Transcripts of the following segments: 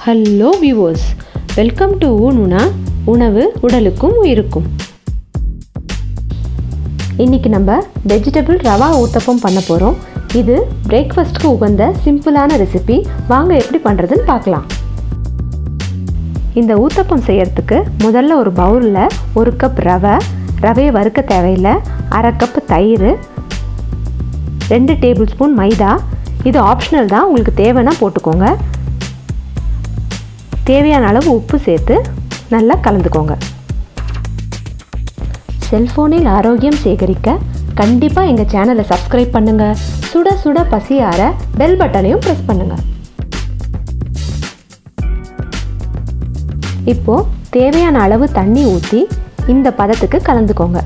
Hello viewers, welcome to ஊனுனா உணவு உடலுக்கும் உயிருக்கும். இன்றைக்கி நம்ம வெஜிடபிள் ரவா ஊத்தப்பம் பண்ண போகிறோம். இது பிரேக்ஃபாஸ்ட்டுக்கு உகந்த சிம்பிளான ரெசிபி. வாங்க எப்படி பண்ணுறதுன்னு பார்க்கலாம். இந்த ஊத்தப்பம் செய்கிறதுக்கு முதல்ல ஒரு பவுலில் 1 கப் ரவையை வறுக்க தேவையில்லை, 1/2 கப் தயிர், 2 டேபிள் ஸ்பூன் மைதா. இது ஆப்ஷனல் தான், உங்களுக்கு தேவைன்னா போட்டுக்கோங்க. தேவையான அளவு உப்பு சேர்த்து நல்லா கலந்துக்கோங்க. செல்ஃபோனில் ஆரோக்கியம் சேகரிக்க கண்டிப்பாக எங்கள் சேனலை சப்ஸ்கிரைப் பண்ணுங்கள். சுட சுட பசியார பெல் பட்டனையும் ப்ரெஸ் பண்ணுங்கள். இப்போது தேவையான அளவு தண்ணி ஊற்றி இந்த பதத்துக்கு கலந்துக்கோங்க.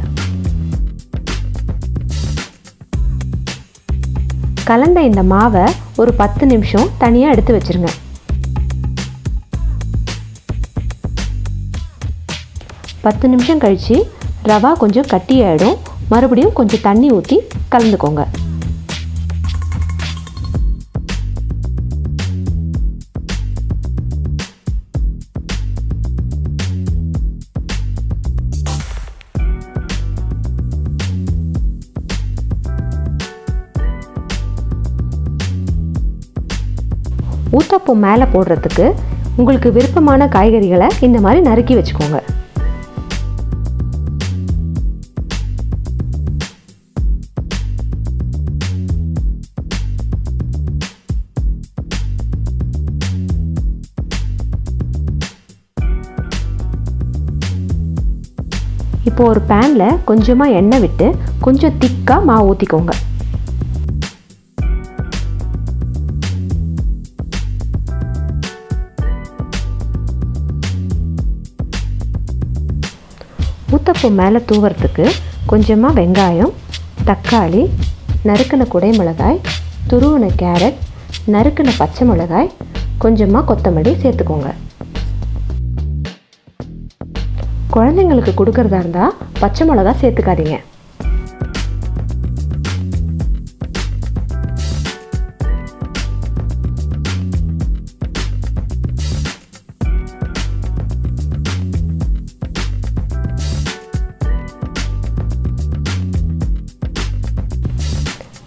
கலந்த இந்த மாவை ஒரு 10 நிமிஷம் தனியாக எடுத்து வச்சுருங்க. 10 நிமிஷம் கழித்து ரவா கொஞ்சம் கட்டியாயிடும். மறுபடியும் கொஞ்சம் தண்ணி ஊற்றி கலந்துக்கோங்க. ஊத்தப்பம் மேலே போடுறதுக்கு உங்களுக்கு விருப்பமான காய்கறிகளை இந்த மாதிரி நறுக்கி வச்சுக்கோங்க. இப்போ ஒரு பேனில் கொஞ்சமாக எண்ணெய் விட்டு கொஞ்சம் திக்காக மாவு ஊற்றிக்கோங்க. ஊத்தப்பம் மேலே தூவுறதுக்கு கொஞ்சமாக வெங்காயம், தக்காளி, நறுக்கின குடைமிளகாய், துருவின கேரட், நறுக்கின பச்சை மிளகாய், கொஞ்சமாக கொத்தமல்லி சேர்த்துக்கோங்க. குழந்தைங்களுக்கு கொடுக்கறதா இருந்தால் பச்சை மிளகா சேர்த்துக்காதீங்க.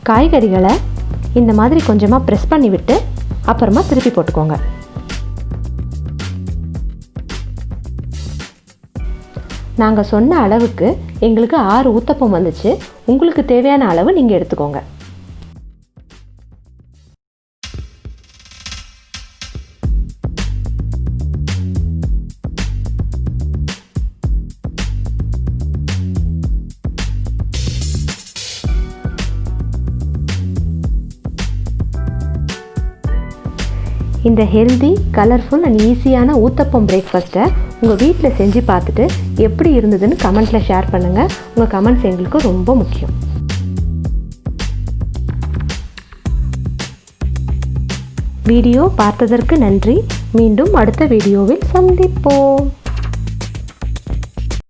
காய்கறிகளை இந்த மாதிரி கொஞ்சமாக ப்ரெஸ் பண்ணி விட்டு அப்புறமா திருப்பி போட்டுக்கோங்க. நாங்கள் சொன்ன அளவுக்கு எங்களுக்கு 6 ஊத்தப்பம் வந்துச்சு. உங்களுக்கு தேவையான அளவு நீங்கள் எடுத்துக்கோங்க. இந்த ஹெல்தி, கலர்ஃபுல் அண்ட் ஈஸியான ஊத்தப்பம் பிரேக்ஃபாஸ்ட்டை உங்கள் வீட்டில் செஞ்சு பார்த்துட்டு எப்படி இருந்ததுன்னு கமெண்ட்டில் ஷேர் பண்ணுங்கள். உங்கள் கமெண்ட்ஸ் எங்களுக்கு ரொம்ப முக்கியம். வீடியோ பார்த்ததற்கு நன்றி. மீண்டும் அடுத்த வீடியோவில் சந்திப்போம்.